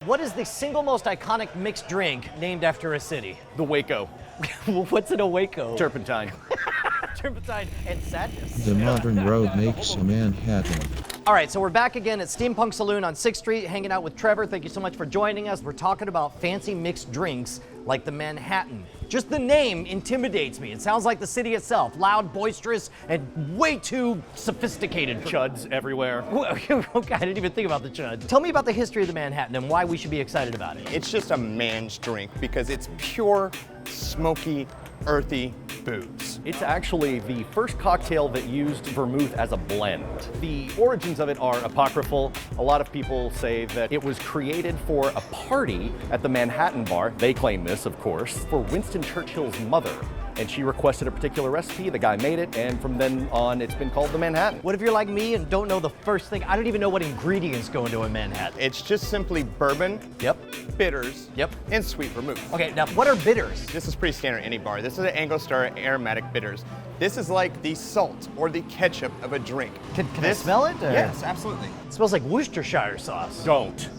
What is the single most iconic mixed drink named after a city? The Waco. What's in a Waco? Turpentine. Turpentine and sadness. The modern road makes a Manhattan. All right, so we're back again at Steampunk Saloon on 6th Street, hanging out with Trevor. Thank you so much for joining us. We're talking about fancy mixed drinks like the Manhattan. Just the name intimidates me. It sounds like the city itself, loud, boisterous, and way too sophisticated. Chuds everywhere. Okay, I didn't even think about the chuds. Tell me about the history of the Manhattan and why we should be excited about it. It's just a man's drink because it's pure, smoky, earthy booze. It's actually the first cocktail that used vermouth as a blend. The origins of it are apocryphal. A lot of people say that it was created for a party at the Manhattan Bar. They claim this, of course, for Winston Churchill's mother. And she requested a particular recipe, the guy made it, and from then on it's been called the Manhattan. What if you're like me and don't know the first thing? I don't even know what ingredients go into a Manhattan. It's just simply bourbon, Yep. bitters, Yep. and sweet vermouth. Okay, now what are bitters? This is pretty standard any bar. This is an Angostura aromatic bitters. This is like the salt or the ketchup of a drink. Can I smell it? or- Yes, absolutely. It smells like Worcestershire sauce. Don't.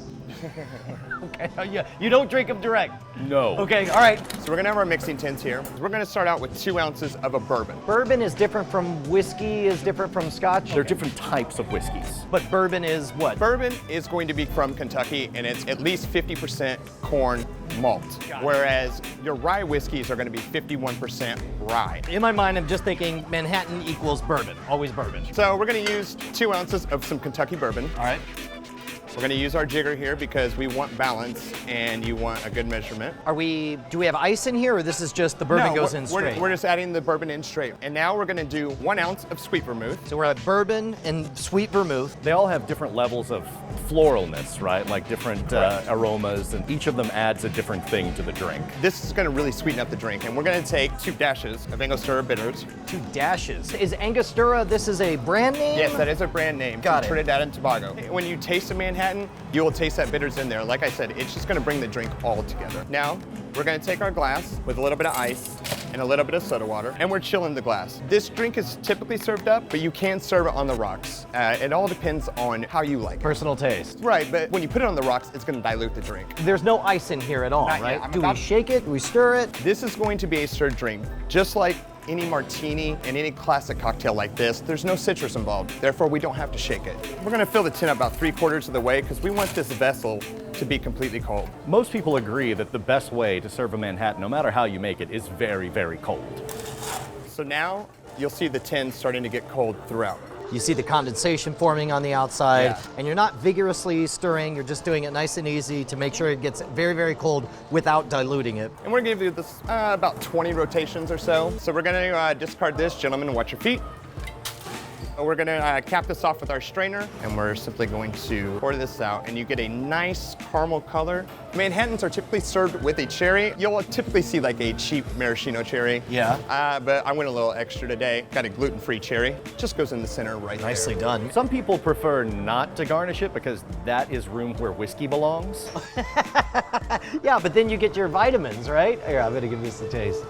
Okay, yeah, you don't drink them direct. No. Okay, all right. So we're gonna have our mixing tins here. We're gonna start out with 2 ounces of a bourbon. Bourbon is different from whiskey, is different from scotch. There are different types of whiskeys. But bourbon is what? Bourbon is going to be from Kentucky, and it's at least 50% corn malt, Got it. whereas your rye whiskeys are gonna be 51% rye. In my mind, I'm just thinking Manhattan equals bourbon, always bourbon. So we're gonna use 2 ounces of some Kentucky bourbon. All right. We're gonna use our jigger here because we want balance and you want a good measurement. Do we have ice in here, or this is just the bourbon goes in we're, straight? we're just adding the bourbon in straight. And now we're gonna do 1 ounce of sweet vermouth. So we're at bourbon and sweet vermouth. They all have different levels of floralness, right? Like different aromas, and each of them adds a different thing to the drink. This is gonna really sweeten up the drink, and we're gonna take 2 dashes of Angostura bitters. 2 dashes. Is Angostura, this is a brand name? Yes, that is a brand name. Got from it. Trinidad and Tobago. When you taste a Manhattan, you will taste that bitters in there. Like I said, it's just gonna bring the drink all together. Now, we're gonna take our glass with a little bit of ice and a little bit of soda water, and we're chilling the glass. This drink is typically served up, but you can serve it on the rocks. It all depends on how you like it. Personal taste. Right, but when you put it on the rocks, it's gonna dilute the drink. There's no ice in here at all, Not yet. right? I'm Do we about- shake it? Do we stir it? This is going to be a stirred drink. Just like any martini and any classic cocktail like this, there's no citrus involved. Therefore, we don't have to shake it. We're gonna fill the tin about 3/4 of the way because we want this vessel to be completely cold. Most people agree that the best way to serve a Manhattan, no matter how you make it, is very, very cold. So now you'll see the tin starting to get cold throughout. You see the condensation forming on the outside, Yeah. and you're not vigorously stirring, you're just doing it nice and easy to make sure it gets very, very cold without diluting it. And we're gonna give you this about 20 rotations or so. So we're gonna discard this. Gentlemen, watch your feet. We're gonna cap this off with our strainer, and we're simply going to pour this out, and you get a nice caramel color. Manhattans are typically served with a cherry. You'll typically see like a cheap maraschino cherry. Yeah. But I went a little extra today. Got a gluten-free cherry. Just goes in the center right Nicely there. done. Some people prefer not to garnish it because that is room where whiskey belongs. Yeah, but then you get your vitamins, right? Here, I'm gonna give this a taste.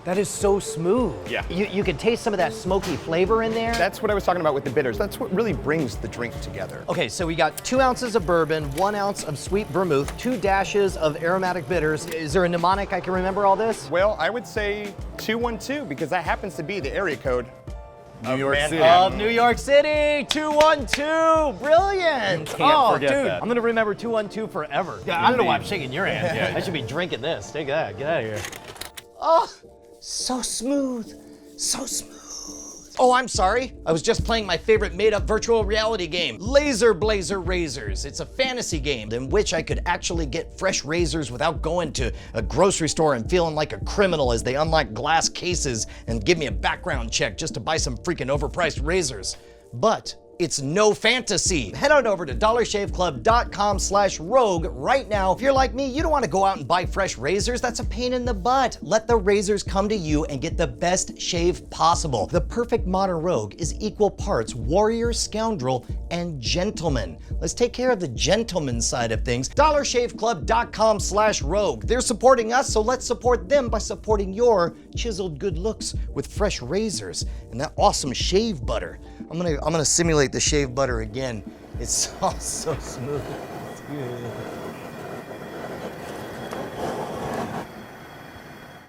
That is so smooth. Yeah. You can taste some of that smoky flavor in there. That's what I was talking about with the bitters. That's what really brings the drink together. Okay, so we got 2 ounces of bourbon, 1 ounce of sweet vermouth, 2 dashes of aromatic bitters. Is there a mnemonic I can remember all this? Well, I would say 212 because that happens to be the area code. New York City. Of New York City, 212, brilliant. Can't forget dude, that. I'm gonna remember 212 forever. Yeah, I don't know why I'm shaking your hand. I should be drinking this. Take that, get out of here. Oh, so smooth, so smooth. Oh, I'm sorry. I was just playing my favorite made-up virtual reality game, Laser Blazer Razors. It's a fantasy game in which I could actually get fresh razors without going to a grocery store and feeling like a criminal as they unlock glass cases and give me a background check just to buy some freaking overpriced razors. But it's no fantasy. Head on over to dollarshaveclub.com/rogue right now. If you're like me, you don't want to go out and buy fresh razors. That's a pain in the butt. Let the razors come to you and get the best shave possible. The perfect modern rogue is equal parts warrior, scoundrel, and gentleman. Let's take care of the gentleman side of things. dollarshaveclub.com/rogue. They're supporting us, so let's support them by supporting your chiseled good looks with fresh razors and that awesome shave butter. I'm gonna simulate the shave butter again. It's all so smooth.